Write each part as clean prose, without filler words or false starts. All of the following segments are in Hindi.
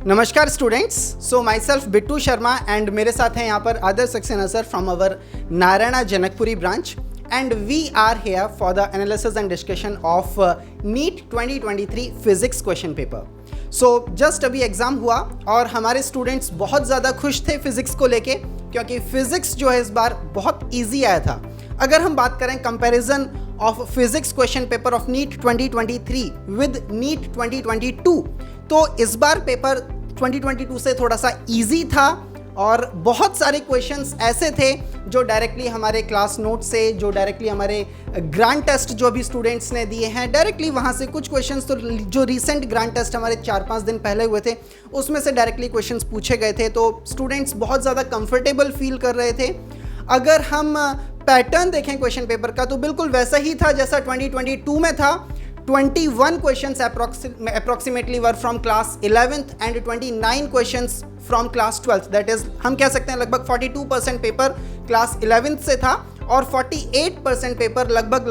नमस्कार students, so myself Bittu Sharma and मेरे साथ हैं यहाँ पर Adarsh Saxena sir from our Narayana Janakpuri branch and we are here for the analysis and discussion of NEET 2023 physics question paper. So just अभी एग्ज़ाम हुआ और हमारे स्टूडेंट्स बहुत ज़्यादा खुश थे फिजिक्स को लेके, क्योंकि फिजिक्स जो है इस बार बहुत ईजी आया था। अगर हम बात करें comparison of physics question paper of NEET 2023 with NEET 2022, तो इस बार पेपर 2022 से थोड़ा सा इजी था और बहुत सारे क्वेश्चंस ऐसे थे जो डायरेक्टली हमारे क्लास नोट से, जो डायरेक्टली हमारे ग्रांड टेस्ट जो भी स्टूडेंट्स ने दिए हैं डायरेक्टली वहाँ से कुछ क्वेश्चंस, तो जो रीसेंट ग्रांड टेस्ट हमारे 4-5 दिन पहले हुए थे उसमें से डायरेक्टली क्वेश्चंस पूछे गए थे, तो स्टूडेंट्स बहुत ज़्यादा कंफर्टेबल फील कर रहे थे। अगर हम पैटर्न देखें क्वेश्चन पेपर का तो बिल्कुल वैसा ही था जैसा 2022 में था। 21 questions approximately were from class 11th and 29 questions from class 12th, that is हम कह सकते हैं लगभग 42% पेपर क्लास 11th से था और 48% पेपर लगभग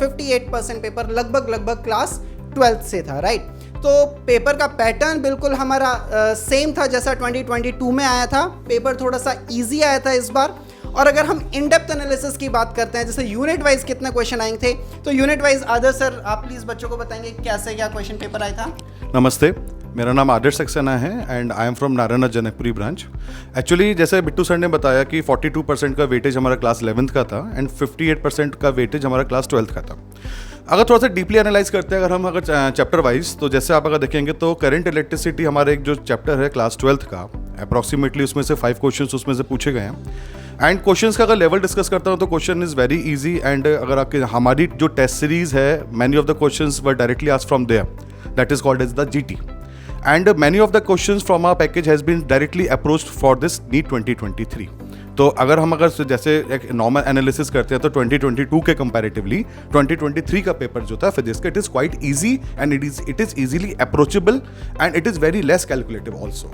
58% पेपर लगभग क्लास 12th से था, राइट। तो पेपर का पैटर्न बिल्कुल हमारा सेम था जैसा 2022 में आया था। पेपर थोड़ा सा इजी आया था इस बार। और अगर हम इन डेप्थ एनालिसिस की बात करते हैं, जैसे यूनिट वाइज कितने क्वेश्चन आए थे, तो यूनिट वाइज आदर्श सर आप प्लीज बच्चों को बताएंगे कैसे क्या क्वेश्चन पेपर आया था। नमस्ते, मेरा नाम आदर्श सक्सेना है and I am from Narayana Janakpuri branch. Actually जैसे बिट्टू सर ने बताया कि 42% का वेटेज हमारा क्लास 11th का था एंड 58% का वेटेज हमारा क्लास 12th का था। अगर थोड़ा सा डीपली एनालाइज करते हैं अगर चैप्टर वाइज, तो जैसे आप अगर देखेंगे तो करंट इलेक्ट्रिसिटी हमारे एक जो चैप्टर है क्लास 12th का, अप्रॉक्सीमेटली उसमें से 5 क्वेश्चन उसमें से पूछे गए हैं। एंड क्वेश्चंस का अगर लेवल डिस्कस करता हूँ तो question is very easy and अगर आपके हमारी जो टेस्ट सीरीज है, many of the questions were directly asked from there, that is called as the GT and many of the questions from our package has been directly approached for this NEET 2023। तो अगर जैसे एक नॉर्मल एनालिसिस करते हैं तो 2022 के कंपैरेटिवली 2023 का पेपर जो था फिजिक्स का, it is quite easy and it is easily approachable and it is very less calculative also.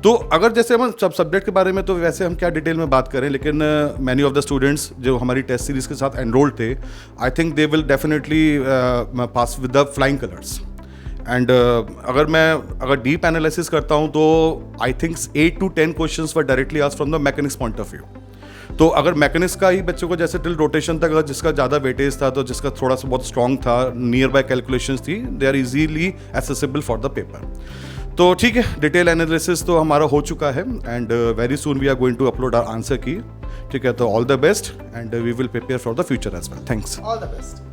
तो अगर जैसे हम सब सब्जेक्ट के बारे में तो वैसे हम क्या डिटेल में बात करें, लेकिन मैनी ऑफ द स्टूडेंट्स जो हमारी टेस्ट सीरीज के साथ एनरोल्ड थे, I think they will definitely pass with the flying colours. And अगर डीप एनालिसिस करता हूँ तो I think 8 to 10 questions were directly asked from the mechanics point of view. तो अगर मैकेनिक्स का ही बच्चों को जैसे टिल रोटेशन तक जिसका ज़्यादा वेटेज था, तो जिसका थोड़ा सा बहुत स्ट्रॉन्ग था, नियर बाय कैलकुलेशंस थी, they are easily accessible for the paper. तो ठीक है, डिटेल एनालिसिस तो हमारा हो चुका है and very soon we are going to upload our answer key. ठीक है, तो all the best and we will prepare for the future as well. Thanks, all the best.